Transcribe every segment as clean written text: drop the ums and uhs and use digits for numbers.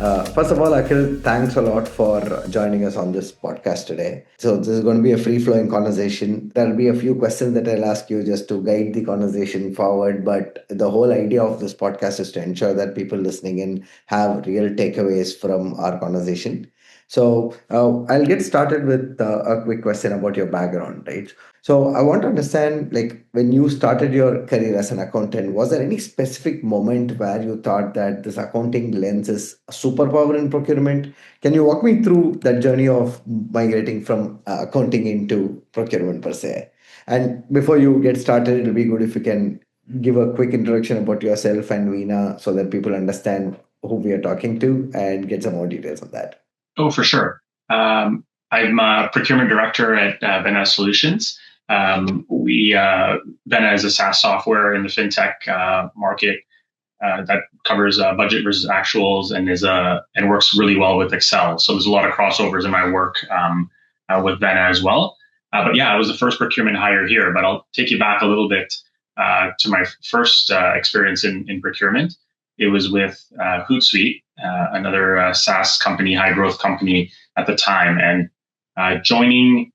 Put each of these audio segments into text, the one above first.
First of all, Akhil, thanks a lot for joining us on this podcast today. So, this is going to be a free flowing conversation. There'll be a few questions that I'll ask you just to guide the conversation forward. But the whole idea of this podcast is to ensure that people listening in have real takeaways from our conversation. So, I'll get started with a quick question about your background, right? So I want to understand, like, when you started your career as an accountant, was there any specific moment where you thought that this accounting lens is a superpower in procurement? Can you walk me through that journey of migrating from accounting into procurement per se? And before you get started, it'll be good if you can give a quick introduction about yourself and Veena so that people understand who we are talking to and get some more details on that. Oh, for sure. I'm a procurement director at Vena Solutions. Vena is a SaaS software in the fintech market that covers budget versus actuals and works really well with Excel. So there's a lot of crossovers in my work with Vena as well. But yeah, I was the first procurement hire here. But I'll take you back a little bit to my first experience in procurement. It was with Hootsuite, another SaaS company, high growth company at the time, and joining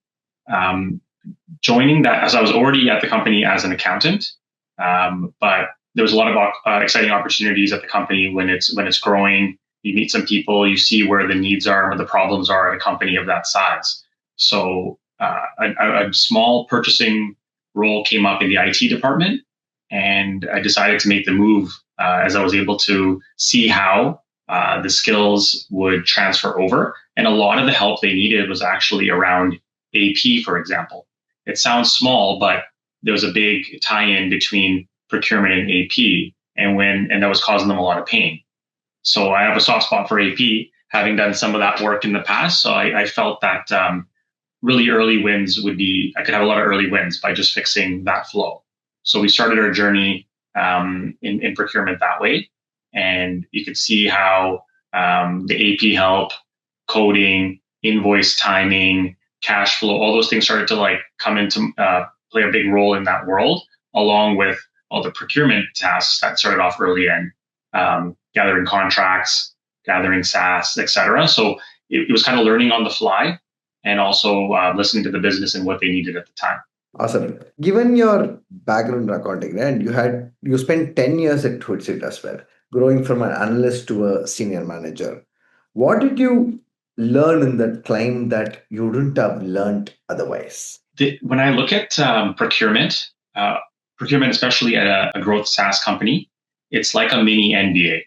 that as I was already at the company as an accountant, but there was a lot of exciting opportunities at the company when it's growing. You meet some people, you see where the needs are, where the problems are at a company of that size. So a small purchasing role came up in the IT department, and I decided to make the move as I was able to see how the skills would transfer over. And a lot of the help they needed was actually around AP, for example. It sounds small, but there was a big tie-in between procurement and AP, and that was causing them a lot of pain. So I have a soft spot for AP, having done some of that work in the past. So I felt that really early wins I could have a lot of early wins by just fixing that flow. So we started our journey in procurement that way. And you could see how the AP help, coding, invoice timing, cash flow, all those things started to come into play a big role in that world, along with all the procurement tasks that started off early and gathering contracts, gathering SaaS, etc. So it was kind of learning on the fly and also listening to the business and what they needed at the time. Awesome. Given your background in accounting, and you spent 10 years at Hootsuite as well, growing from an analyst to a senior manager. What did you learn in that climb that you wouldn't have learned otherwise? When I look at procurement, especially at a growth SaaS company, it's like a mini MBA.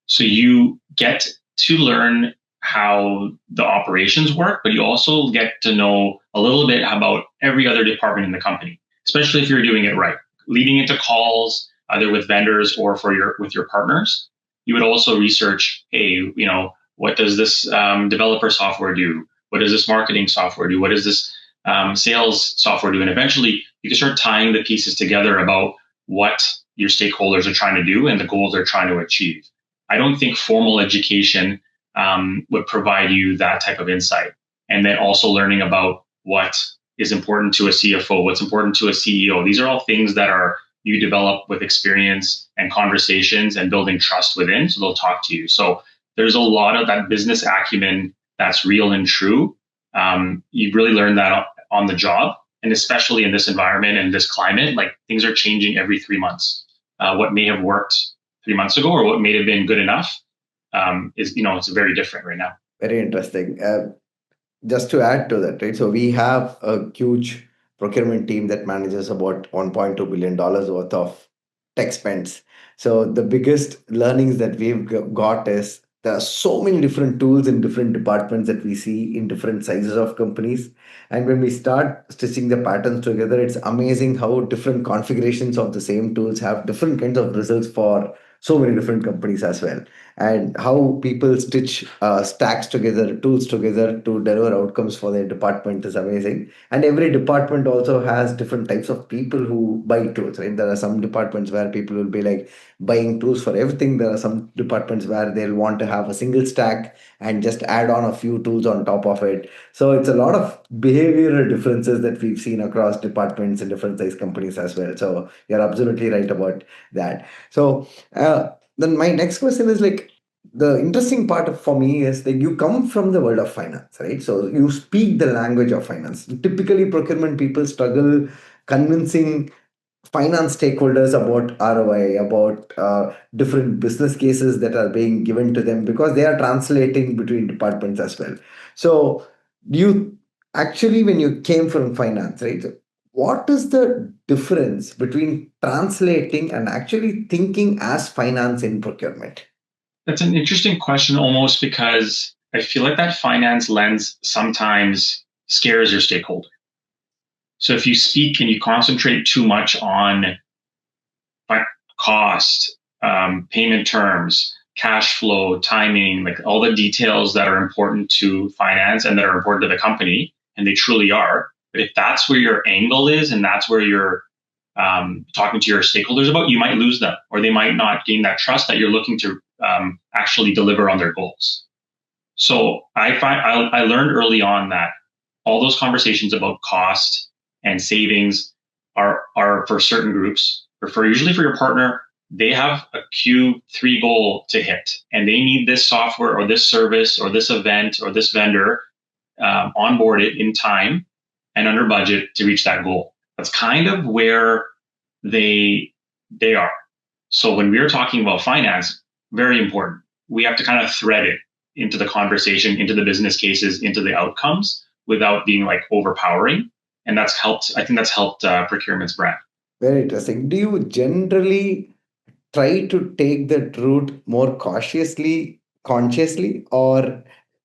So you get to learn how the operations work, but you also get to know a little bit about every other department in the company, especially if you're doing it right. Leading into calls, either with vendors or with your partners, you would also research, hey, what does this developer software do? What does this marketing software do? What does this sales software do? And eventually you can start tying the pieces together about what your stakeholders are trying to do and the goals they're trying to achieve. I don't think formal education would provide you that type of insight. And then also learning about what is important to a CFO, what's important to a CEO. These are all things that you develop with experience and conversations and building trust within. So they'll talk to you. So there's a lot of that business acumen that's real and true. You really learn that on the job. And especially in this environment and this climate, like things are changing every 3 months. What may have worked 3 months ago or what may have been good enough it's very different right now. Very interesting. Just to add to that, right? So we have a huge procurement team that manages about $1.2 billion worth of tech spends. So the biggest learnings that we've got is there are so many different tools in different departments that we see in different sizes of companies. And when we start stitching the patterns together, it's amazing how different configurations of the same tools have different kinds of results for so many different companies as well, and how people stitch stacks together, tools together to deliver outcomes for their department is amazing. And every department also has different types of people who buy tools, right? There are some departments where people will be like buying tools for everything. There are some departments where they'll want to have a single stack and just add on a few tools on top of it. So it's a lot of behavioral differences that we've seen across departments and different size companies as well. So you're absolutely right about that. So then my next question is like, the interesting part for me is that you come from the world of finance, right? So you speak the language of finance. Typically, procurement people struggle convincing finance stakeholders about ROI, about different business cases that are being given to them because they are translating between departments as well. So, do you actually, when you came from finance, right? What is the difference between translating and actually thinking as finance in procurement? That's an interesting question almost because I feel like that finance lens sometimes scares your stakeholder. So if you speak and you concentrate too much on cost, payment terms, cash flow, timing, like all the details that are important to finance and that are important to the company, and they truly are. But if that's where your angle is and that's where you're talking to your stakeholders about, you might lose them or they might not gain that trust that you're looking to actually deliver on their goals. So I learned early on that all those conversations about cost and savings are for certain groups, or for usually for your partner. They have a Q3 goal to hit, and they need this software or this service or this event or this vendor onboarded in time and under budget to reach that goal. That's kind of where they are. So when we're talking about finance, very important. We have to kind of thread it into the conversation, into the business cases, into the outcomes without being like overpowering. And that's helped. I think that's helped procurement's brand. Very interesting. Do you generally try to take that route more cautiously, consciously, or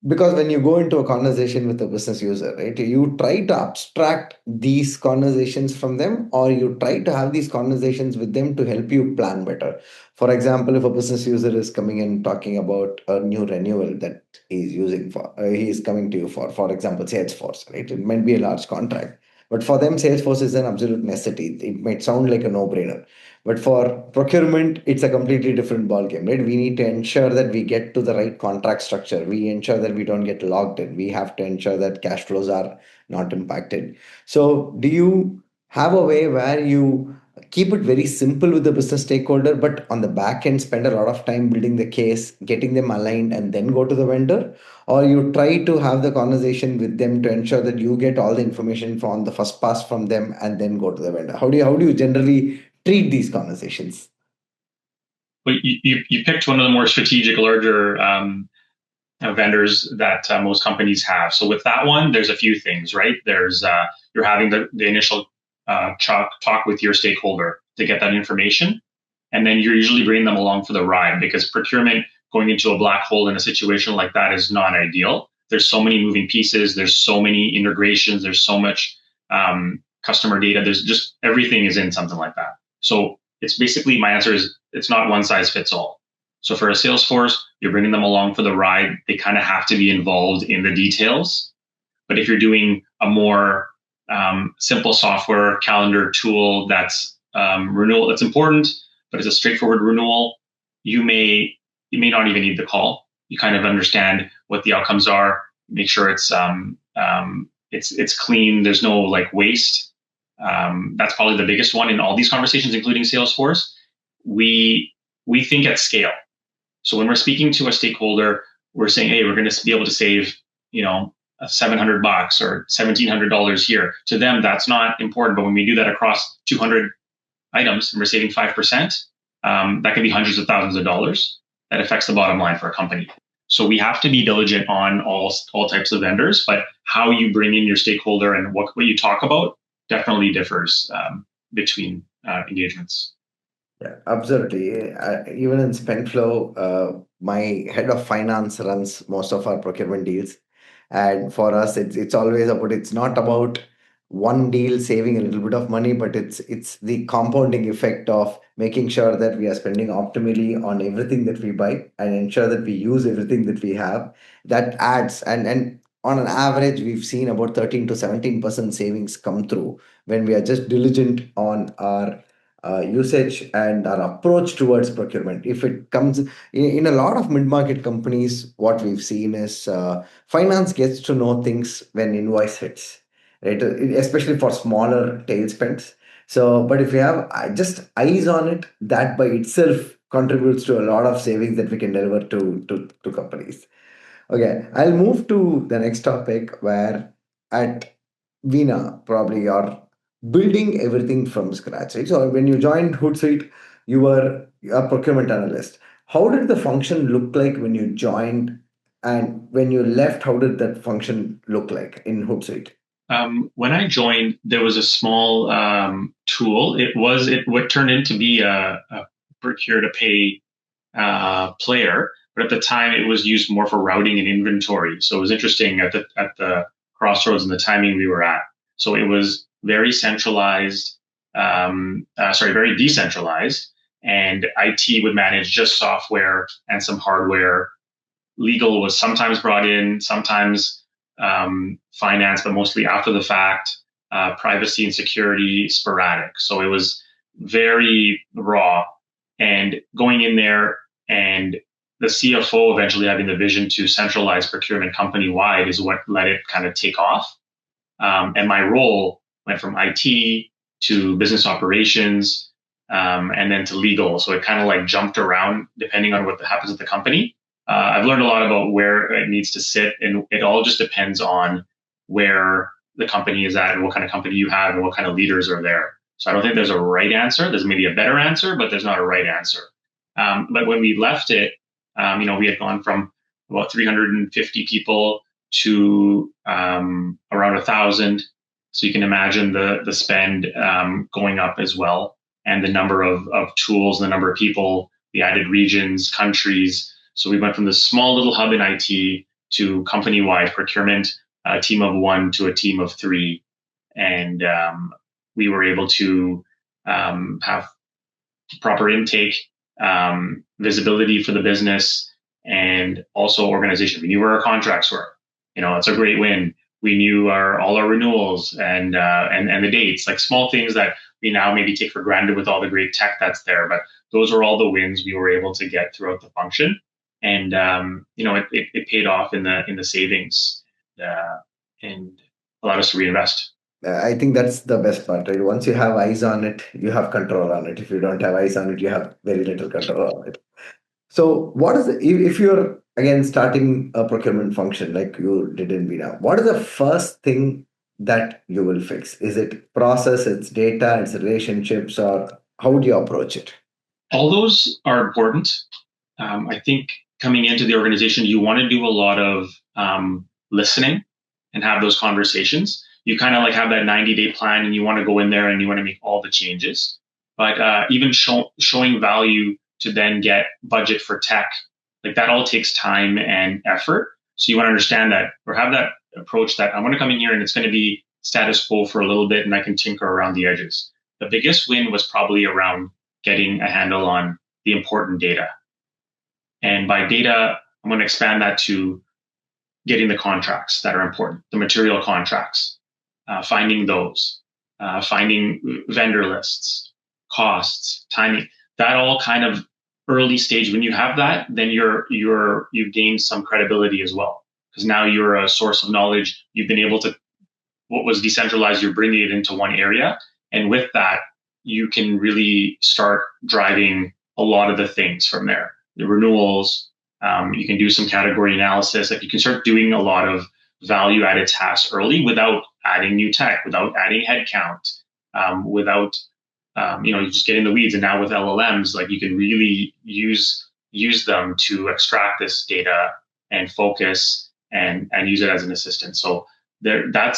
because when you go into a conversation with a business user, right, you try to abstract these conversations from them, or you try to have these conversations with them to help you plan better? For example, if a business user is coming and talking about a new renewal that he's using for, he is coming to you for example, Salesforce, right? It might be a large contract, but for them, Salesforce is an absolute necessity. It might sound like a no-brainer, but for procurement, it's a completely different ballgame, right? We need to ensure that we get to the right contract structure. We ensure that we don't get locked in. We have to ensure that cash flows are not impacted. So, do you have a way where you keep it very simple with the business stakeholder, but on the back end, spend a lot of time building the case, getting them aligned, and then go to the vendor? Or you try to have the conversation with them to ensure that you get all the information from the first pass from them and then go to the vendor? How do you generally treat these conversations? But you picked one of the more strategic, larger vendors that most companies have. So with that one, there's a few things, right? There's you're having the initial talk with your stakeholder to get that information, and then you're usually bringing them along for the ride because procurement going into a black hole in a situation like that is not ideal. There's so many moving pieces. There's so many integrations. There's so much customer data. There's just everything is in something like that. So it's basically my answer is it's not one size fits all. So for a Salesforce, you're bringing them along for the ride. They kind of have to be involved in the details. But if you're doing a more simple software calendar tool that's renewal, that's important, but it's a straightforward renewal, you may not even need the call. You kind of understand what the outcomes are. Make sure it's clean. There's no like waste. That's probably the biggest one in all these conversations, including Salesforce. We think at scale. So when we're speaking to a stakeholder, we're saying, hey, we're going to be able to save, $700 or $1,700 here. To them, that's not important. But when we do that across 200 items and we're saving 5%, that can be hundreds of thousands of dollars. That affects the bottom line for a company. So we have to be diligent on all types of vendors, but how you bring in your stakeholder and what you talk about definitely differs between engagements. Yeah, absolutely. Even in Spendflo, my head of finance runs most of our procurement deals. And for us, it's always about, it's not about one deal saving a little bit of money, but it's the compounding effect of making sure that we are spending optimally on everything that we buy and ensure that we use everything that we have. That adds, and on an average, we've seen about 13 to 17% savings come through when we are just diligent on our usage and our approach towards procurement. If it comes in a lot of mid-market companies, what we've seen is finance gets to know things when invoice hits, right? Especially for smaller tail spends. So, but if you have just eyes on it, that by itself contributes to a lot of savings that we can deliver to companies. Okay, I'll move to the next topic where at Vena probably you're building everything from scratch, right? So when you joined Hootsuite, you were a procurement analyst. How did the function look like when you joined, and when you left, how did that function look like in Hootsuite? When I joined, there was a small tool. It what turned into be a procure to pay player, but at the time it was used more for routing and inventory. So it was interesting at the crossroads and the timing we were at. So it was very centralized, very decentralized, and IT would manage just software and some hardware. Legal was sometimes brought in, sometimes finance, but mostly after the fact. Privacy and security sporadic. So it was very raw. And going in there and the CFO eventually having the vision to centralize procurement company wide is what let it kind of take off. And my role went from IT to business operations, and then to legal. So it kind of like jumped around depending on what happens at the company. I've learned a lot about where it needs to sit, and it all just depends on where the company is at and what kind of company you have and what kind of leaders are there. So I don't think there's a right answer. There's maybe a better answer, but there's not a right answer. But when we left it, we had gone from about 350 people to around 1,000. So you can imagine the spend going up as well, and the number of tools, the number of people, the added regions, countries. So we went from this small little hub in IT to company-wide procurement, a team of one to a team of three, and we were able to have proper intake, visibility for the business, and also organization. We knew where our contracts were. It's a great win. We knew all our renewals and the dates, like small things that we now maybe take for granted with all the great tech that's there. But those are all the wins we were able to get throughout the function, and it paid off in the savings, and allowed us to reinvest. I think that's the best part, right? Once you have eyes on it, you have control on it. If you don't have eyes on it, you have very little control on it. So, what is if you're again starting a procurement function like you did in Vina, what is the first thing that you will fix? Is it process, it's data, it's relationships, or how would you approach it? All those are important. I think coming into the organization, you want to do a lot of listening and have those conversations. You kind of like have that 90-day plan and you want to go in there and you want to make all the changes. But even showing value to then get budget for tech, like that all takes time and effort. So you want to understand that, or have that approach that I want to come in here and it's going to be status quo for a little bit and I can tinker around the edges. The biggest win was probably around getting a handle on the important data. And by data, I'm going to expand that to getting the contracts that are important, the material contracts, finding those, finding vendor lists, costs, timing. That all kind of early stage. When you have that, then you've gained some credibility as well, because now you're a source of knowledge. You've been able to, what was decentralized, you're bringing it into one area, and with that, you can really start driving a lot of the things from there. The renewals, you can do some category analysis. Like you can start doing a lot of value added tasks early without adding new tech, without adding headcount, without you just get in the weeds. And now with LLMs, like you can really use them to extract this data and focus and use it as an assistant. So that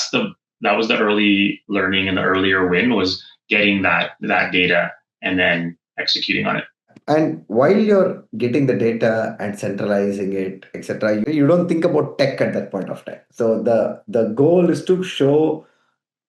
was the early learning, and the earlier win was getting that data and then executing on it. And while you're getting the data and centralizing it, etc., you don't think about tech at that point of time. So the goal is to show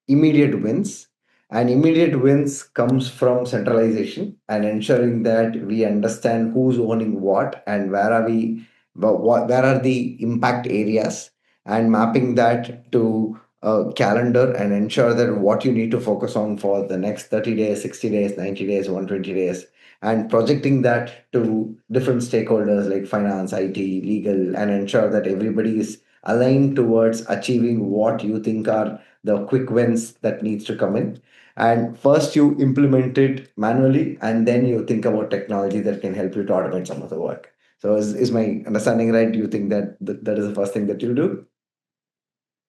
immediate wins, and immediate wins comes from centralization and ensuring that we understand who's owning what and where are we, where are the impact areas, and mapping that to a calendar and ensure that what you need to focus on for the next 30 days, 60 days, 90 days, 120 days, and projecting that to different stakeholders like finance, IT, legal, and ensure that everybody is aligned towards achieving what you think are the quick wins that needs to come in. And first you implement it manually, and then you think about technology that can help you to automate some of the work. So is my understanding right? Do you think that that is the first thing that you'll do?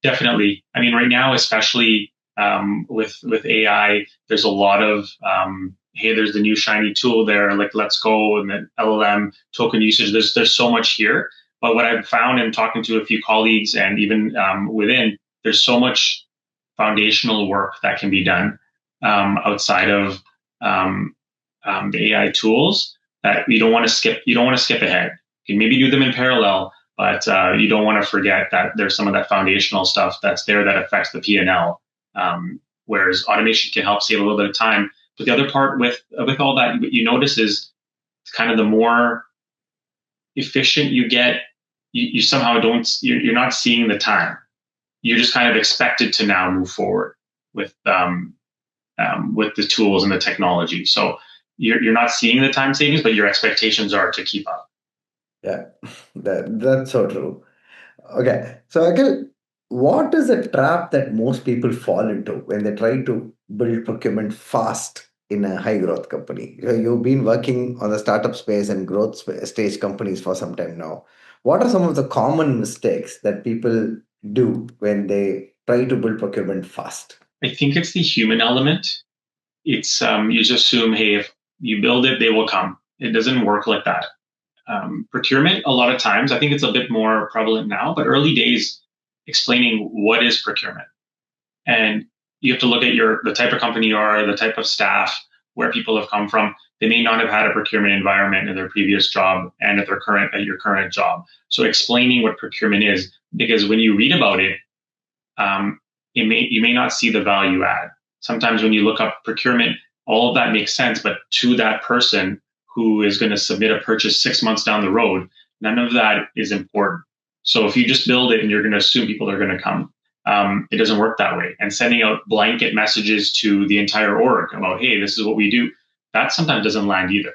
Definitely. I mean, right now, especially with AI, there's a lot of hey, there's the new shiny tool there. Like, let's go, and then LLM token usage. There's so much here. But what I've found in talking to a few colleagues and even within, there's so much foundational work that can be done outside of um, the AI tools that you don't want to skip. You don't want to skip ahead. You can maybe do them in parallel, but you don't want to forget that there's some of that foundational stuff that's there that affects the P&L. Whereas automation can help save a little bit of time. But the other part with all that, what you notice is kind of the more efficient you get, you somehow don't. You're not seeing the time. You're just kind of expected to now move forward with the tools and the technology. So you're not seeing the time savings, but your expectations are to keep up. Yeah, that's so true. Okay, so Akhil, what is a trap that most people fall into when they try to build procurement fast in a high growth company? You've been working on the startup space and stage companies for some time now. What are some of the common mistakes that people do when they try to build procurement fast? I think it's the human element. It's you just assume, hey, if you build it, they will come. It doesn't work like that. Procurement, a lot of times, I think it's a bit more prevalent now, but early days, explaining what is procurement, and you have to look at the type of company you are, the type of staff, where people have come from. They may not have had a procurement environment in their previous job and at your current job. So explaining what procurement is, because when you read about it, you may not see the value add. Sometimes when you look up procurement, all of that makes sense, but to that person who is going to submit a purchase 6 months down the road, none of that is important. So if you just build it and you're going to assume people are going to come, it doesn't work that way. And sending out blanket messages to the entire org about, hey, this is what we do, that sometimes doesn't land either.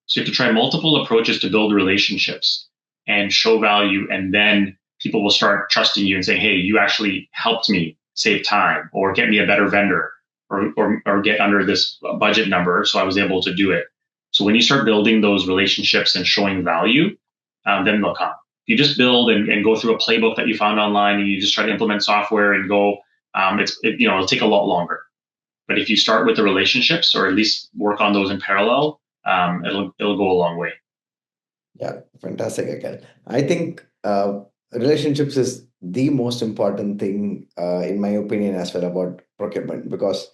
So you have to try multiple approaches to build relationships and show value, and then people will start trusting you and say, hey, you actually helped me save time or get me a better vendor or get under this budget number. So I was able to do it. So when you start building those relationships and showing value, then they'll come. If you just build and go through a playbook that you found online and you just try to implement software and go, it'll take a lot longer. But if you start with the relationships or at least work on those in parallel, it'll go a long way. Yeah, fantastic, Akhil. I think relationships is the most important thing, in my opinion, as well about procurement, because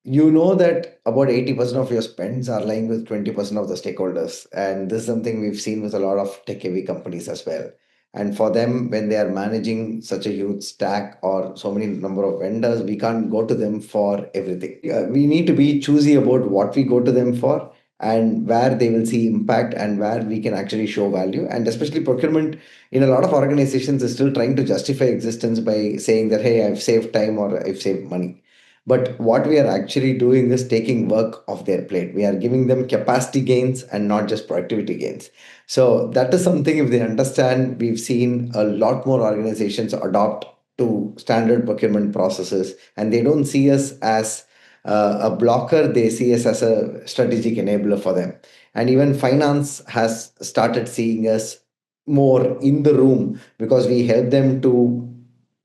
you know that about 80% of your spends are lying with 20% of the stakeholders. And this is something we've seen with a lot of tech heavy companies as well. And for them, when they are managing such a huge stack or so many number of vendors, we can't go to them for everything. We need to be choosy about what we go to them for, and where they will see impact and where we can actually show value. And especially procurement in a lot of organizations is still trying to justify existence by saying that, hey, I've saved time or I've saved money. But what we are actually doing is taking work off their plate. We are giving them capacity gains and not just productivity gains. So that is something, if they understand, we've seen a lot more organizations adopt to standard procurement processes, and they don't see us as a blocker, they see us as a strategic enabler for them. And even finance has started seeing us more in the room because we help them to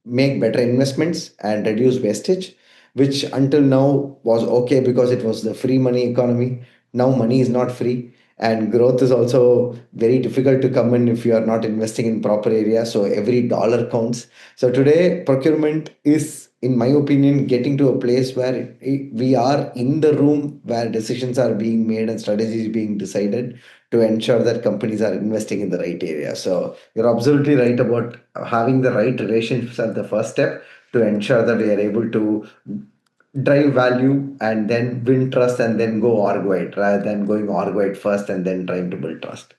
make better investments and reduce wastage, which until now was okay because it was the free money economy. Now money is not free, and growth is also very difficult to come in if you are not investing in proper areas. So every dollar counts. So today, procurement is, in my opinion, getting to a place where we are in the room where decisions are being made and strategies being decided to ensure that companies are investing in the right area. So you're absolutely right about having the right relationships as the first step to ensure that we are able to drive value and then win trust and then go org-wide rather than going org-wide first and then trying to build trust.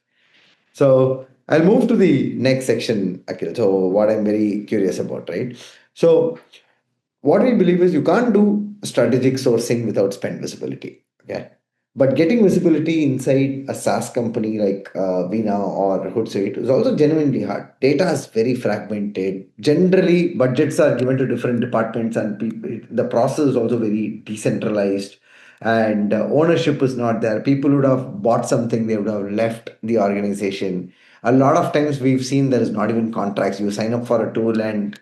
So I'll move to the next section, Akhil. So what I'm very curious about, right? So what we believe is you can't do strategic sourcing without spend visibility. Okay. But getting visibility inside a SaaS company like Vena or Hootsuite is also genuinely hard. Data is very fragmented. Generally, budgets are given to different departments, and the process is also very decentralized. And ownership is not there. People would have bought something, they would have left the organization. A lot of times we've seen there is not even contracts. You sign up for a tool, and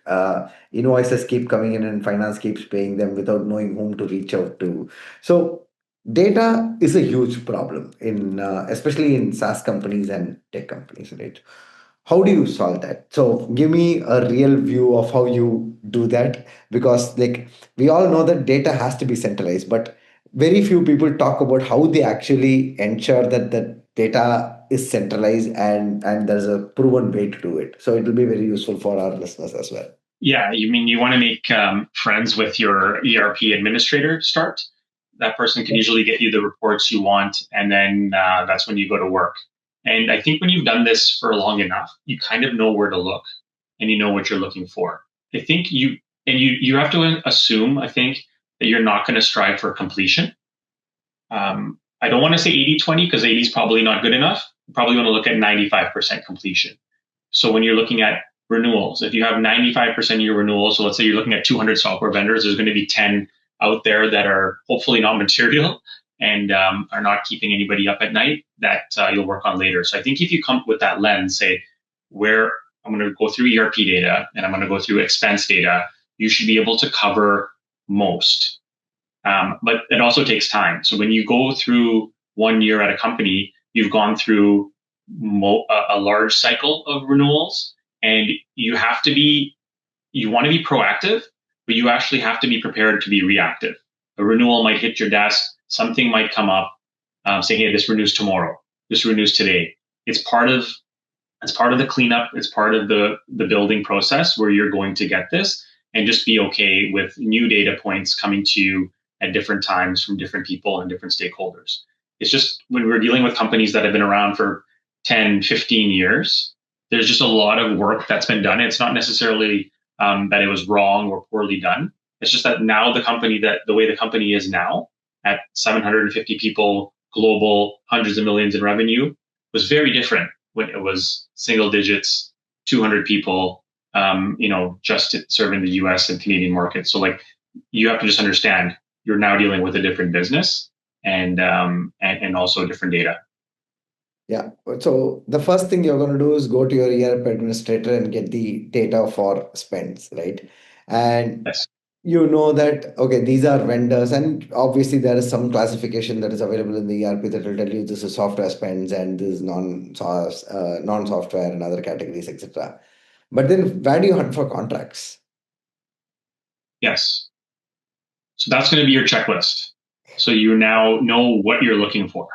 invoices keep coming in, and finance keeps paying them without knowing whom to reach out to. So data is a huge problem in especially in SaaS companies and tech companies, right? How do you solve that? So give me a real view of how you do that, because like we all know that data has to be centralized, but very few people talk about how they actually ensure that the data is centralized and there's a proven way to do it. So it will be very useful for our listeners as well. Yeah, you mean you want to make friends with your ERP administrator? Start. That person can usually get you the reports you want, and then that's when you go to work. And I think when you've done this for long enough, you kind of know where to look, and you know what you're looking for. I think you have to assume, I think, that you're not going to strive for completion. I don't want to say 80-20 because 80 is probably not good enough. You probably want to look at 95% completion. So when you're looking at renewals, if you have 95% of your renewals, so let's say you're looking at 200 software vendors, there's going to be 10 out there that are hopefully not material and are not keeping anybody up at night that you'll work on later. So I think if you come with that lens, say, where I'm going to go through ERP data and I'm going to go through expense data, you should be able to cover most. But it also takes time. So when you go through 1 year at a company, you've gone through a large cycle of renewals, and you want to be proactive, but you actually have to be prepared to be reactive. A renewal might hit your desk, something might come up, saying, "Hey, this renews tomorrow. This renews today." It's part of the cleanup. It's part of the building process where you're going to get this, and just be okay with new data points coming to you at different times from different people and different stakeholders. It's just when we're dealing with companies that have been around for 10, 15 years, there's just a lot of work that's been done. It's not necessarily that it was wrong or poorly done. It's just that now the way the company is now at 750 people, global, hundreds of millions in revenue, was very different when it was single digits, 200 people, just serving the US and Canadian markets. So like, you have to just understand you're now dealing with a different business and also different data. Yeah. So the first thing you're going to do is go to your ERP administrator and get the data for spends, right? And Yes. you know that, okay, these are vendors, and obviously there is some classification that is available in the ERP that will tell you this is software spends and this is non-software and other categories, etc. But then where do you hunt for contracts? Yes. So that's going to be your checklist. So you now know what you're looking for.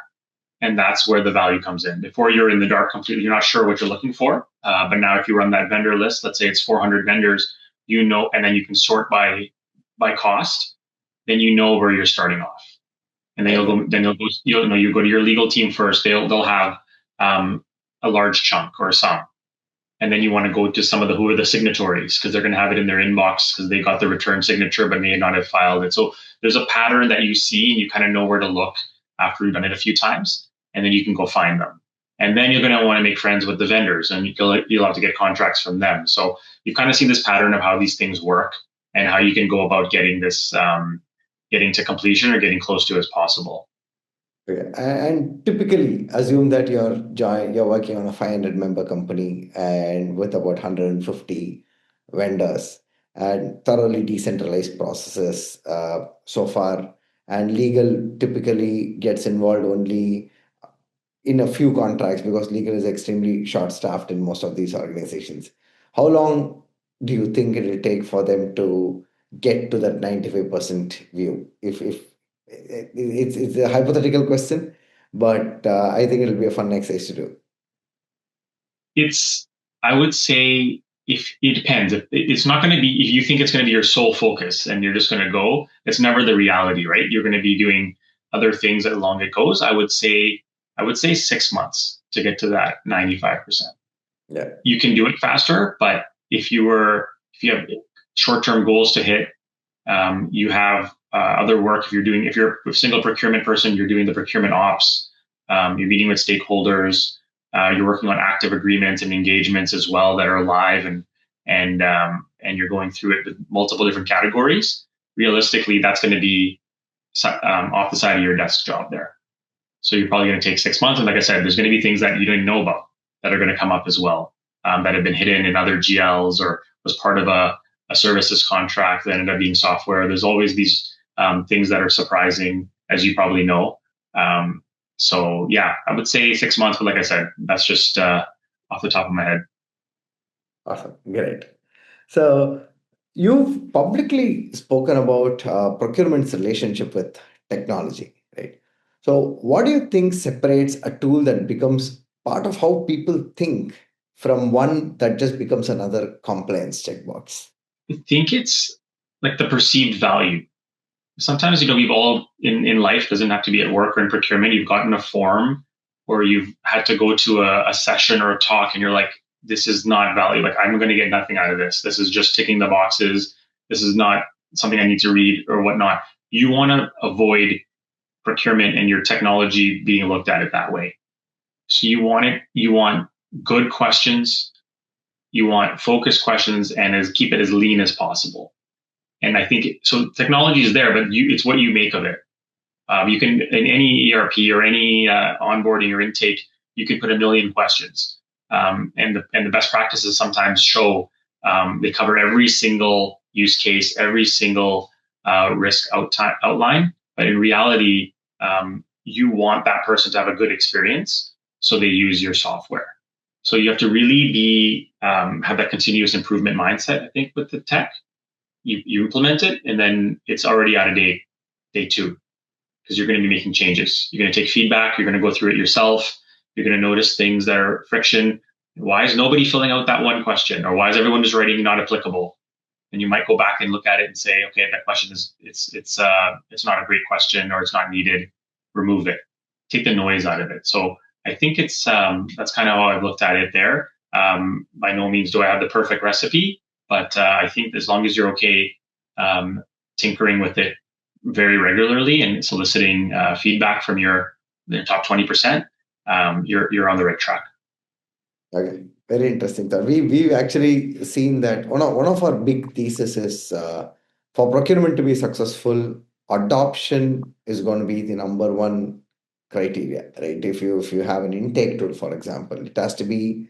And that's where the value comes in. Before, you're in the dark completely, you're not sure what you're looking for. But now if you run that vendor list, let's say it's 400 vendors, and then you can sort by cost, then you know where you're starting off. And then you go to your legal team first. They'll have a large chunk or a sum. And then you want to go to some of who are the signatories, because they're going to have it in their inbox because they got the return signature but may not have filed it. So there's a pattern that you see, and you kind of know where to look after you've done it a few times, and then you can go find them. And then you're going to want to make friends with the vendors, and you'll have to get contracts from them. So you've kind of seen this pattern of how these things work and how you can go about getting this, getting to completion or getting close to as possible. Okay. And typically, assume that you're working on a 500 member company and with about 150 vendors and thoroughly decentralized processes so far. And legal typically gets involved only in a few contracts because legal is extremely short staffed in most of these organizations. How long do you think it will take for them to get to that 95% view? If it's a hypothetical question, but I think it'll be a fun exercise to do. I would say, if it depends. If it's not going to be, if you think it's going to be your sole focus and you're just going to go, it's never the reality, right? You're going to be doing other things as long as it goes. I would say 6 months to get to that 95%. Yeah. You can do it faster, but if you have short-term goals to hit, you have other work. If you're a single procurement person, you're doing the procurement ops. You're meeting with stakeholders. You're working on active agreements and engagements as well that are live, and you're going through it with multiple different categories. Realistically, that's going to be off the side of your desk job there. So you're probably going to take 6 months. And like I said, there's going to be things that you didn't know about that are going to come up as well, that have been hidden in other GLs or was part of a services contract that ended up being software. There's always these things that are surprising, as you probably know. So yeah, I would say 6 months, but like I said, that's just off the top of my head. Awesome. Great. So you've publicly spoken about procurement's relationship with technology, right? So what do you think separates a tool that becomes part of how people think from one that just becomes another compliance checkbox? I think it's like the perceived value. Sometimes, we've all in life, doesn't have to be at work or in procurement, you've gotten a form or you've had to go to a session or a talk and you're like, this is not value. Like, I'm going to get nothing out of this. This is just ticking the boxes. This is not something I need to read or whatnot. You want to avoid procurement and your technology being looked at it that way. So you want good questions, you want focused questions, and keep it as lean as possible. And I think so. Technology is there, but it's what you make of it. You can, in any ERP or any onboarding or intake, you can put a million questions. And the best practices sometimes show they cover every single use case, every single risk outline. But in reality, you want that person to have a good experience, so they use your software. So you have to really be have that continuous improvement mindset. I think with the tech, you implement it, and then it's already out of date day two, because you're going to be making changes. You're going to take feedback. You're going to go through it yourself. You're going to notice things that are friction. Why is nobody filling out that one question? Or why is everyone just writing not applicable? And you might go back and look at it and say, okay, that question it's not a great question, or it's not needed. Remove it. Take the noise out of it. So I think it's that's kind of how I've looked at it there. By no means do I have the perfect recipe, but I think as long as you're okay tinkering with it very regularly and soliciting feedback from the top 20%, you're on the right track. Okay, very interesting thought. We've actually seen that one of our big thesis is for procurement to be successful, adoption is going to be the number one criteria, right? If you have an intake tool, for example, it has to be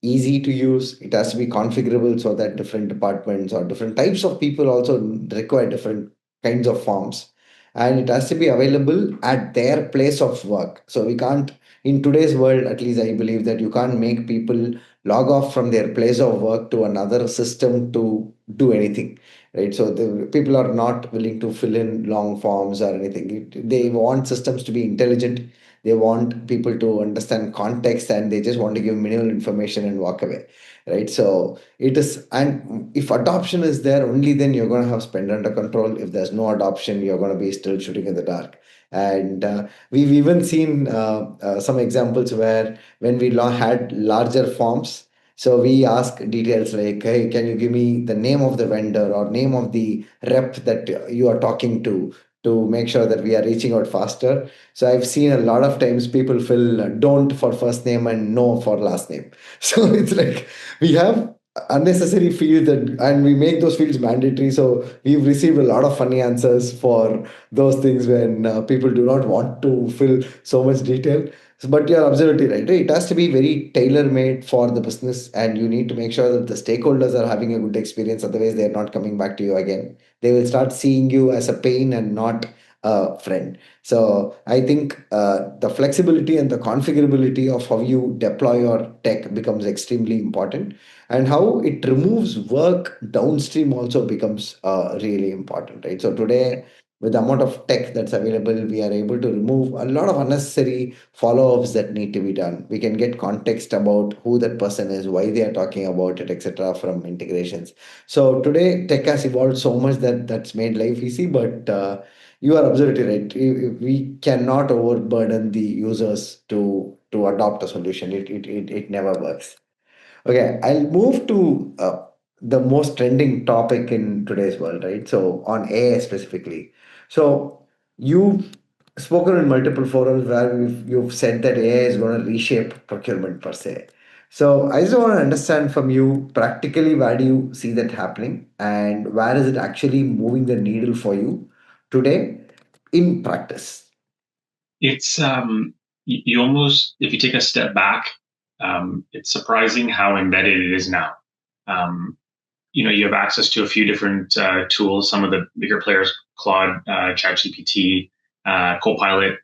easy to use. It has to be configurable so that different departments or different types of people also require different kinds of forms. And it has to be available at their place of work. So we can't, in today's world, at least I believe that you can't make people log off from their place of work to another system to do anything. Right. So the people are not willing to fill in long forms or anything. They want systems to be intelligent. They want people to understand context, and they just want to give minimal information and walk away, right? So it is, and if adoption is there, only then you're going to have spend under control. If there's no adoption, you're going to be still shooting in the dark. And we've even seen some examples where when we had larger forms, so we ask details like, hey, can you give me the name of the vendor or name of the rep that you are talking to make sure that we are reaching out faster. So I've seen a lot of times people fill don't for first name and no for last name. So it's like we have unnecessary fields and we make those fields mandatory. So we've received a lot of funny answers for those things when people do not want to fill so much detail. But you're absolutely right. It has to be very tailor made for the business, and you need to make sure that the stakeholders are having a good experience. Otherwise, they're not coming back to you again. They will start seeing you as a pain and not a friend. So I think the flexibility and the configurability of how you deploy your tech becomes extremely important, and how it removes work downstream also becomes really important, right? So today, with the amount of tech that's available, we are able to remove a lot of unnecessary follow-ups that need to be done. We can get context about who that person is, why they are talking about it, etc., from integrations. So today, tech has evolved so much that that's made life easy, but you are absolutely right. We cannot overburden the users to adopt a solution. It never works. Okay, I'll move to the most trending topic in today's world, right? So on AI specifically. So you've spoken in multiple forums where you've said that AI is going to reshape procurement per se. So I just want to understand from you practically, where do you see that happening and where is it actually moving the needle for you today in practice? It's you almost, if you take a step back, it's surprising how embedded it is now. Um, you have access to a few different tools. Some of the bigger players, Claude, ChatGPT, Copilot,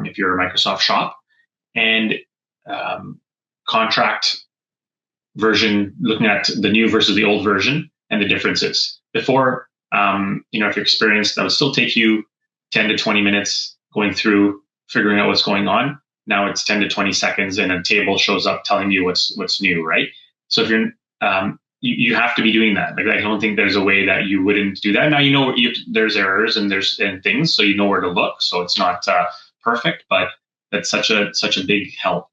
if you're a Microsoft shop, and um, contract version, looking at the new versus the old version and the differences. Before, if you're experienced, that would still take you 10 to 20 minutes going through, figuring out what's going on. Now it's 10 to 20 seconds and a table shows up telling you what's new, right? So if you're, you have to be doing that. Like, I don't think there's a way that you wouldn't do that. Now, there's errors and there's things, so you know where to look. So it's not perfect, but that's such a big help.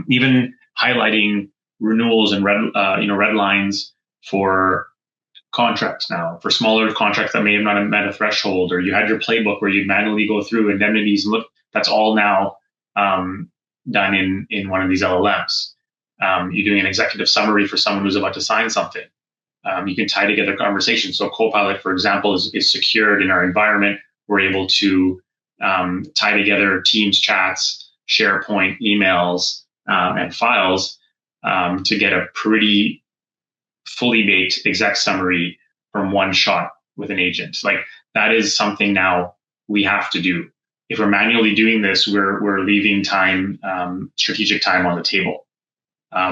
Even highlighting renewals and red lines for contracts now, for smaller contracts that may have not met a threshold, or you had your playbook where you manually go through indemnities and look. That's all now done in one of these LLMs. You're doing an executive summary for someone who's about to sign something. You can tie together conversations. So Copilot, for example, is secured in our environment. We're able to tie together Teams chats, SharePoint emails, and files to get a pretty fully baked exec summary from one shot with an agent. Like, that is something now we have to do. If we're manually doing this, we're leaving time, strategic time on the table.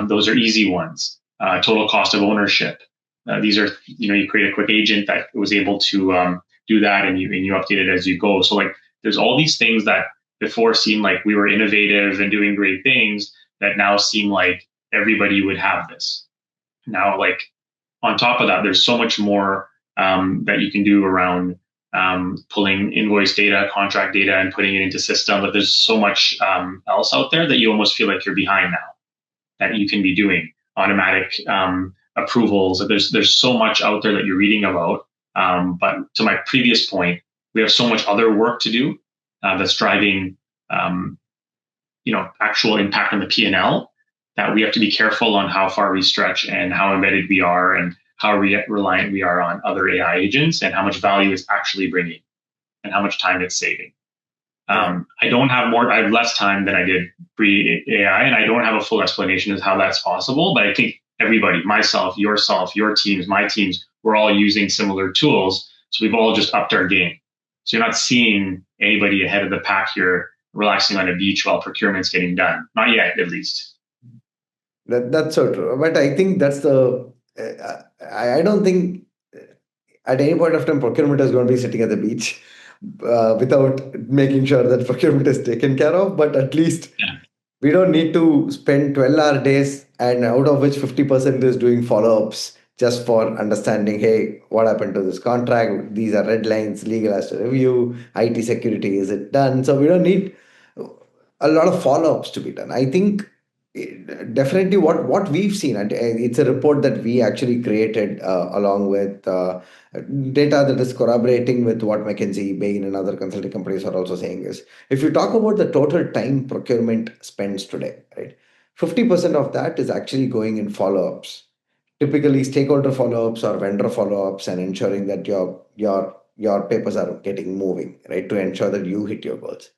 Those are easy ones. Total cost of ownership. These are, you create a quick agent that was able to do that, and you update it as you go. So, like, there's all these things that before seemed like we were innovative and doing great things that now seem like everybody would have this. Now, like, on top of that, there's so much more that you can do around pulling invoice data, contract data, and putting it into system. But there's so much else out there that you almost feel like you're behind now, that you can be doing automatic approvals. There's so much out there that you're reading about. But to my previous point, we have so much other work to do that's driving actual impact on the P&L, that we have to be careful on how far we stretch and how embedded we are and how reliant we are on other AI agents and how much value it's actually bringing and how much time it's saving. I have less time than I did pre-AI, and I don't have a full explanation of how that's possible, but I think everybody, myself, yourself, your teams, my teams, we're all using similar tools. So we've all just upped our game. So you're not seeing anybody ahead of the pack here relaxing on a beach while procurement's getting done. Not yet, at least. That's so true. But I think that's the. I don't think at any point of time procurement is going to be sitting at the beach without making sure that procurement is taken care of. But at least we don't need to spend 12-hour days, and out of which 50% is doing follow-ups just for understanding, hey, what happened to this contract? These are red lines, legal has to review, IT security, is it done? So we don't need a lot of follow-ups to be done. I think definitely what we've seen, and it's a report that we actually created along with data that is corroborating with what McKinsey, Bain, and other consulting companies are also saying, is if you talk about the total time procurement spends today, right, 50% of that is actually going in follow-ups, typically stakeholder follow-ups or vendor follow-ups, and ensuring that your papers are getting moving, right, to ensure that you hit your goals.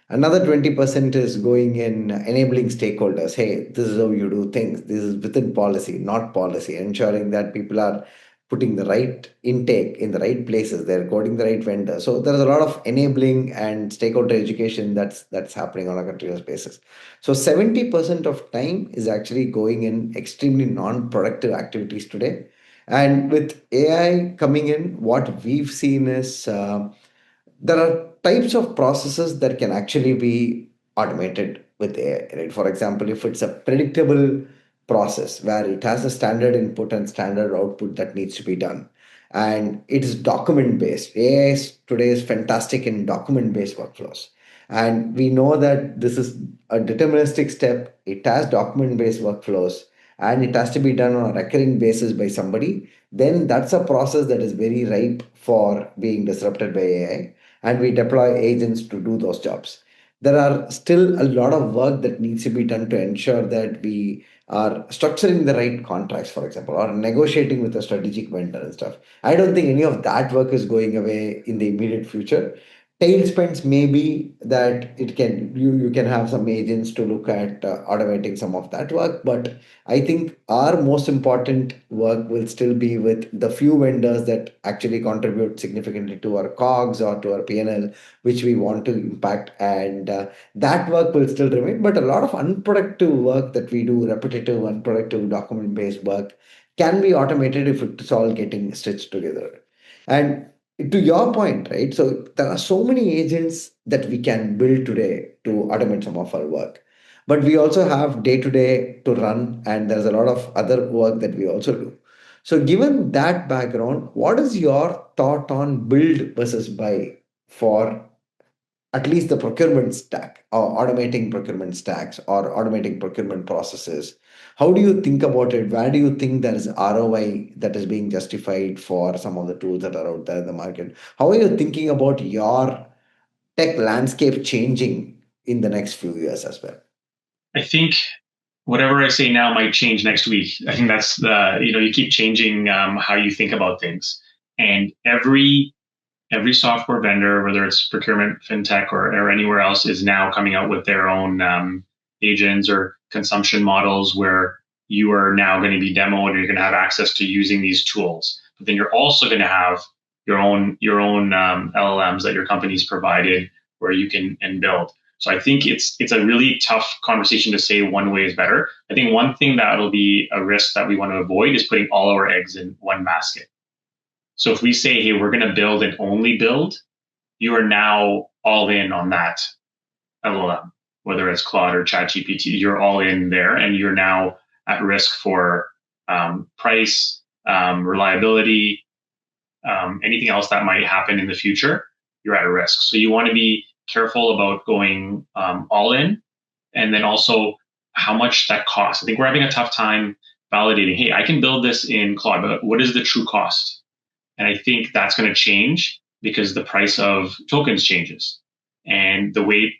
Another 20% is going in enabling stakeholders. Hey, this is how you do things. This is within policy, not policy, ensuring that people are putting the right intake in the right places. They're coding the right vendor. So there's a lot of enabling and stakeholder education that's happening on a continuous basis. So 70% of time is actually going in extremely non-productive activities today. And with AI coming in, what we've seen is there are types of processes that can actually be automated with AI. Right? For example, if it's a predictable process where it has a standard input and standard output that needs to be done, and it's document based. Today is fantastic in document based workflows. And we know that this is a deterministic step. It has document based workflows and it has to be done on a recurring basis by somebody. Then that's a process that is very ripe for being disrupted by AI. and we deploy agents to do those jobs. There are still a lot of work that needs to be done to ensure that we are structuring the right contracts, for example, or negotiating with a strategic vendor and stuff. I don't think any of that work is going away in the immediate future. Tail spends may be that you can have some agents to look at automating some of that work, but I think our most important work will still be with the few vendors that actually contribute significantly to our COGS or to our P&L, which we want to impact. And that work will still remain. But a lot of unproductive work that we do, repetitive, unproductive, document based work, can be automated if it's all getting stitched together. And to your point, right? So there are so many agents that we can build today to automate some of our work, but we also have day to day to run, and there's a lot of other work that we also do. So given that background, what is your thought on build versus buy for at least the procurement stack, or automating procurement stacks, or automating procurement processes? How do you think about it? Where do you think there is ROI that is being justified for some of the tools that are out there in the market? How are you thinking about your tech landscape changing in the next few years as well? I think whatever I say now might change next week. I think that's you keep changing how you think about things, and every software vendor, whether it's procurement, fintech, or anywhere else, is now coming out with their own agents or consumption models where you are now going to be demoed and you're going to have access to using these tools. But then you're also going to have your own LLMs that your company's provided where you can and build. So I think it's a really tough conversation to say one way is better. I think one thing that will be a risk that we want to avoid is putting all our eggs in one basket. So if we say, hey, we're going to build and only build, you are now all in on that LLM, whether it's Claude or ChatGPT, you're all in there and you're now at risk for price, reliability, anything else that might happen in the future, you're at a risk. So you want to be careful about going all in, and then also how much that costs. I think we're having a tough time validating, hey, I can build this in Claude, but what is the true cost? And I think that's going to change because the price of tokens changes, and the way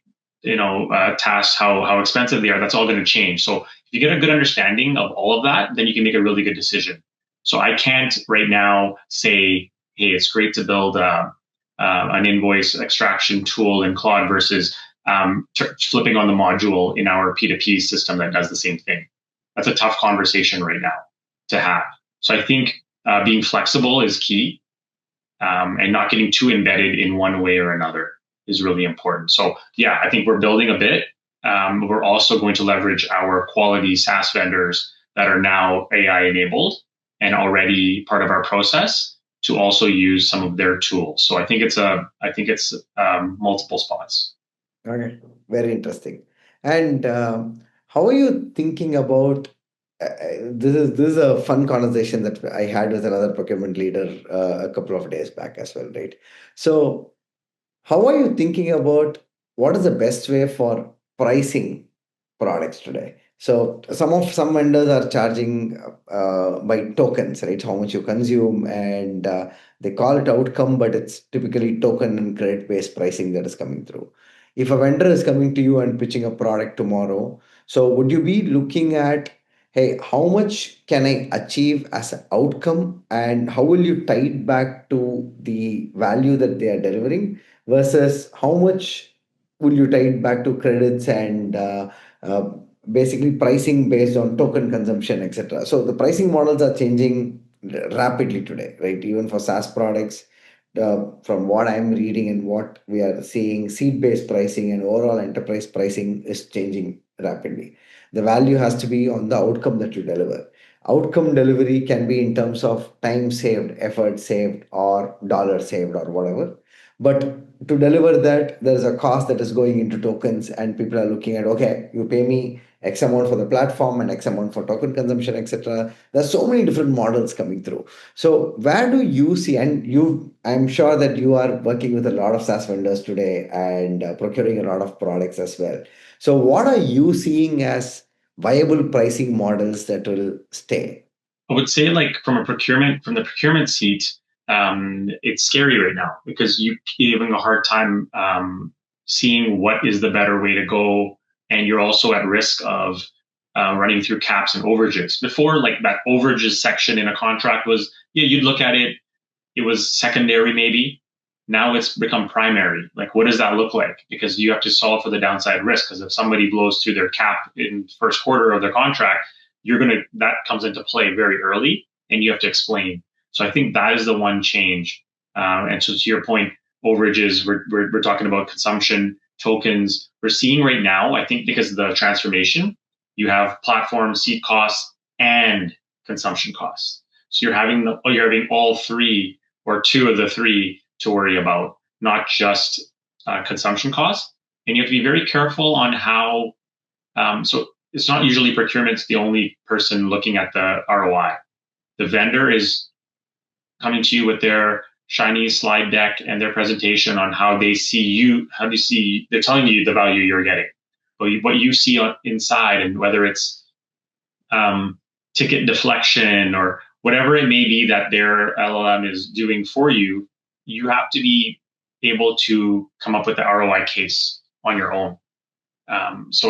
tasks, how expensive they are. That's all going to change. So if you get a good understanding of all of that, then you can make a really good decision. So I can't right now say, hey, it's great to build an invoice extraction tool in Claude versus flipping on the module in our P2P system that does the same thing. That's a tough conversation right now to have. So I think being flexible is key, and not getting too embedded in one way or another is really important. So yeah, I think we're building a bit. We're also going to leverage our quality SaaS vendors that are now AI enabled and already part of our process to also use some of their tools. So I think it's multiple spots. Okay, very interesting. And how are you thinking about this is a fun conversation that I had with another procurement leader a couple of days back as well, right? So how are you thinking about what is the best way for pricing products today? So some vendors are charging by tokens, right? How much you consume, and they call it outcome, but it's typically token and credit based pricing that is coming through. If a vendor is coming to you and pitching a product tomorrow, so would you be looking at, hey, how much can I achieve as an outcome, and how will you tie it back to the value that they are delivering, versus how much will you tie it back to credits and uh, basically pricing based on token consumption, etc. So the pricing models are changing rapidly today, right? Even for SaaS products, from what I'm reading and what we are seeing, seat-based pricing and overall enterprise pricing is changing rapidly. The value has to be on the outcome that you deliver. Outcome delivery can be in terms of time saved, effort saved, or dollar saved, or whatever. But to deliver that, there's a cost that is going into tokens, and people are looking at, okay, you pay me X amount for the platform and X amount for token consumption, etc. There's so many different models coming through. So where do you see, and I'm sure that you are working with a lot of SaaS vendors today and procuring a lot of products as well. So what are you seeing as viable pricing models that will stay? I would say, like from the procurement seat, it's scary right now because you're having a hard time seeing what is the better way to go, and you're also at risk of running through caps and overages. Before, like that overages section in a contract was, yeah, you'd look at it, it was secondary maybe. Now it's become primary. Like, what does that look like? Because you have to solve for the downside risk. Because if somebody blows through their cap in first quarter of their contract, that comes into play very early, and you have to explain. So I think that is the one change. And so to your point, overages, we're talking about consumption tokens. We're seeing right now, I think because of the transformation, you have platform seat costs and consumption costs. So you're having all three or two of the three to worry about, not just consumption costs. And you have to be very careful on how. So it's not usually procurement's the only person looking at the ROI. The vendor is coming to you with their shiny slide deck and their presentation on how they see you. They're telling you the value you're getting, but what you see inside, and whether it's ticket deflection or whatever it may be that their LLM is doing for you, you have to be able to come up with the ROI case on your own. It's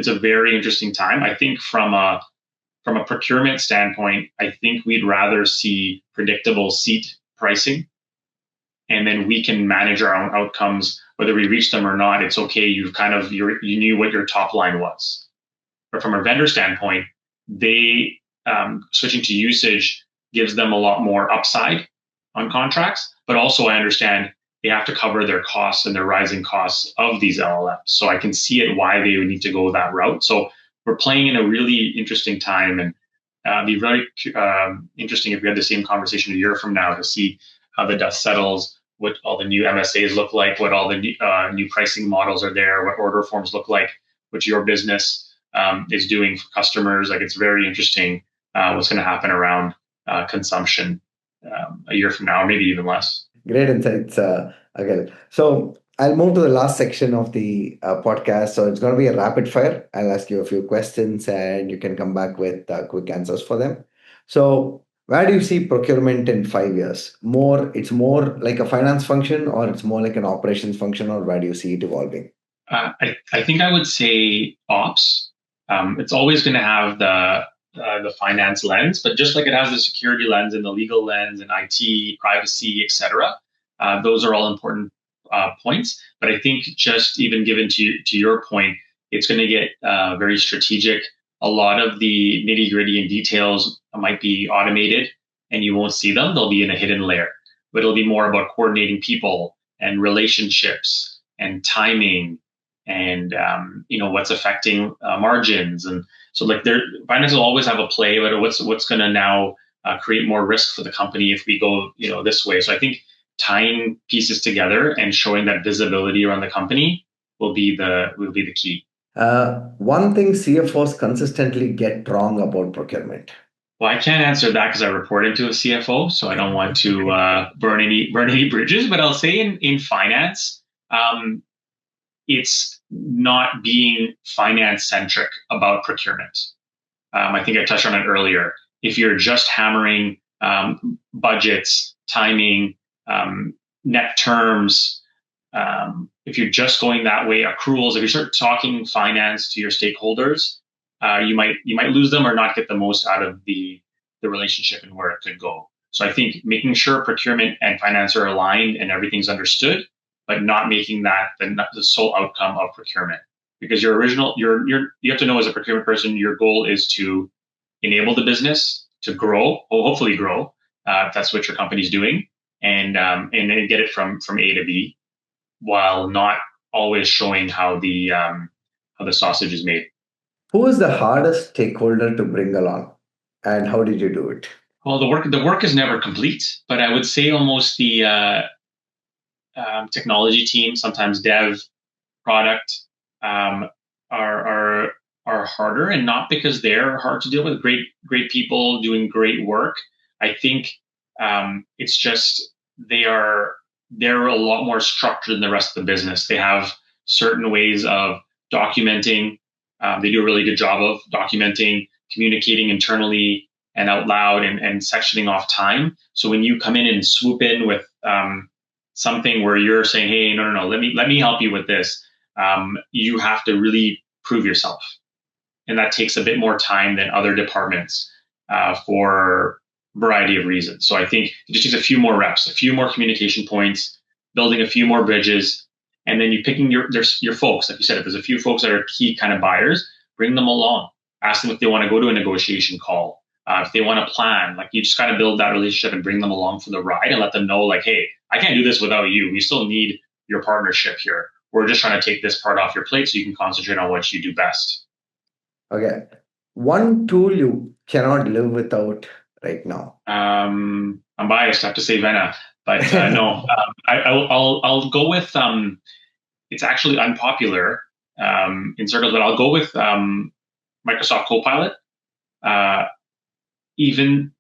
a very interesting time. I think from a procurement standpoint, I think we'd rather see predictable seat pricing, and then we can manage our own outcomes, whether we reach them or not. It's okay. You knew what your top line was. But from a vendor standpoint, they switching to usage gives them a lot more upside on contracts. But also, I understand they have to cover their costs and their rising costs of these LLMs. So I can see it why they would need to go that route. So we're playing in a really interesting time, and it'd be very interesting if we had the same conversation a year from now to see how the dust settles, what all the new MSAs look like, what all the new pricing models are there, what order forms look like, what your business is doing for customers. Like, it's very interesting what's going to happen around consumption a year from now, or maybe even less. Great insights, Aaqil. So I'll move to the last section of the podcast. So it's going to be a rapid fire. I'll ask you a few questions, and you can come back with quick answers for them. So where do you see procurement in 5 years? It's more like a finance function, or it's more like an operations function, or where do you see it evolving? I think I would say ops. It's always going to have the finance lens, but just like it has the security lens and the legal lens and IT, privacy, etc. Those are all important points. But I think just even given to your point, it's going to get very strategic. A lot of the nitty gritty and details might be automated, and you won't see them. They'll be in a hidden layer. But it'll be more about coordinating people and relationships and timing, and what's affecting margins. And so, like, finance will always have a play, but what's going to now create more risk for the company if we go this way. So I think tying pieces together and showing that visibility around the company will be the key. One thing CFOs consistently get wrong about procurement. Well, I can't answer that because I report into a CFO, so I don't want to burn any bridges. But I'll say in finance, it's not being finance centric about procurement. I think I touched on it earlier. If you're just hammering budgets, timing, net terms, if you're just going that way, accruals, if you start talking finance to your stakeholders, you might lose them or not get the most out of the relationship and where it could go. So I think making sure procurement and finance are aligned and everything's understood, but not making that the sole outcome of procurement. Because you have to know, as a procurement person, your goal is to enable the business to grow, or hopefully grow. If that's what your company's doing, and then get it from A to B, while not always showing how the sausage is made. Who is the hardest stakeholder to bring along, and how did you do it? Well, the work is never complete, but I would say almost the technology team, sometimes dev, product, are harder, and not because they're hard to deal with. Great people doing great work. I think it's just they're a lot more structured than the rest of the business. They have certain ways of documenting. They do a really good job of documenting, communicating internally, and out loud and sectioning off time. So when you come in and swoop in with something where you're saying, "Hey, no, let me help you with this," you have to really prove yourself, and that takes a bit more time than other departments for a variety of reasons. So I think it just takes a few more reps, a few more communication points, building a few more bridges, and then you picking your folks. Like you said, if there's a few folks that are key kind of buyers, bring them along. Ask them if they want to go to a negotiation call. If they want to plan, like you just got to build that relationship and bring them along for the ride and let them know, like, hey, I can't do this without you. We still need your partnership here. We're just trying to take this part off your plate so you can concentrate on what you do best. Okay. One tool you cannot live without right now. I'm biased. I have to say Vena, but no, I'll go with. It's actually unpopular in circles, but I'll go with Microsoft Copilot. Uh, even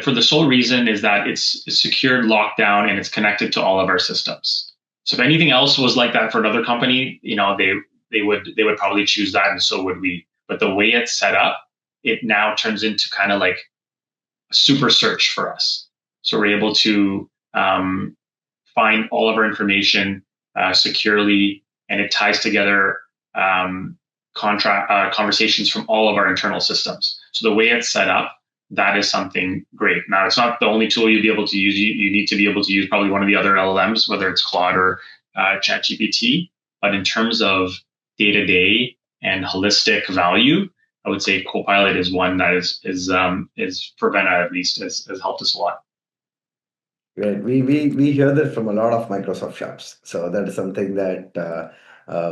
for the sole reason is that it's secured, locked down, and it's connected to all of our systems. So if anything else was like that for another company, they would probably choose that, and so would we. But the way it's set up, it now turns into kind of like a super search for us. So we're able to find all of our information securely, and it ties together conversations from all of our internal systems. So the way it's set up, that is something great. Now, it's not the only tool you'll be able to use. You need to be able to use probably one of the other LLMs, whether it's Claude or ChatGPT. But in terms of day-to-day and holistic value, I would say Copilot is one that is for Vena at least has helped us a lot. Right. We hear that from a lot of Microsoft shops. So that is something that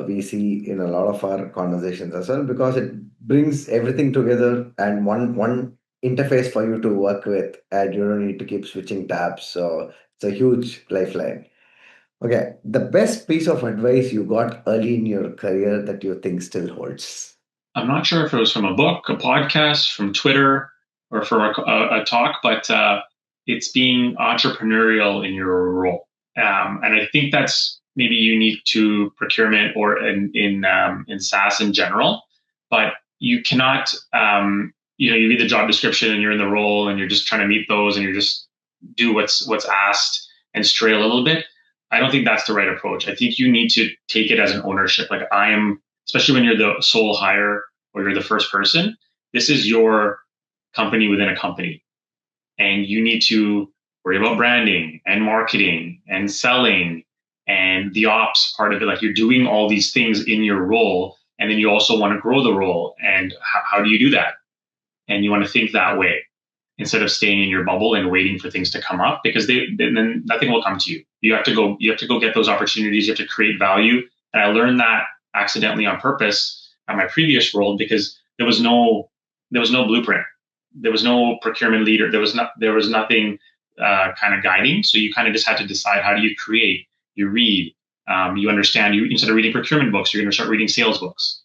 we see in a lot of our conversations as well, because it brings everything together and one interface for you to work with, and you don't need to keep switching tabs. So it's a huge lifeline. Okay, the best piece of advice you got early in your career that you think still holds. I'm not sure if it was from a book, a podcast, from Twitter, or from a talk, but it's being entrepreneurial in your role. And I think that's maybe unique to procurement or in SaaS in general. But you cannot, you read the job description and you're in the role and you're just trying to meet those and you just do what's asked and stray a little bit. I don't think that's the right approach. I think you need to take it as an ownership. Like I am, especially when you're the sole hire or you're the first person, this is your company within a company. And you need to worry about branding and marketing and selling and the ops part of it. Like you're doing all these things in your role. And then you also want to grow the role. And how do you do that? And you want to think that way instead of staying in your bubble and waiting for things to come up, because then nothing will come to you. You have to go get those opportunities. You have to create value. And I learned that accidentally on purpose at my previous role, because there was no blueprint. There was no procurement leader. There was nothing kind of guiding. So you kind of just had to decide, how do you create, you read, you understand. You, instead of reading procurement books, you're going to start reading sales books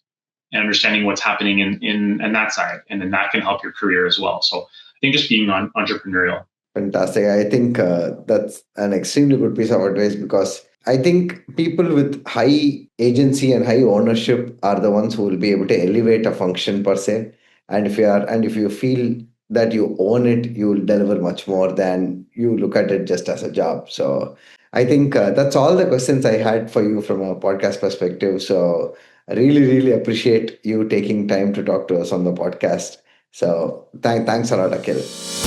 and understanding what's happening in that side. And then that can help your career as well. So I think just being entrepreneurial. Fantastic. I think that's an extremely good piece of advice, because I think people with high agency and high ownership are the ones who will be able to elevate a function per se. And if you feel that you own it, you will deliver much more than you look at it just as a job. So I think that's all the questions I had for you from a podcast perspective. So I really, really appreciate you taking time to talk to us on the podcast. So thanks a lot, Akhil.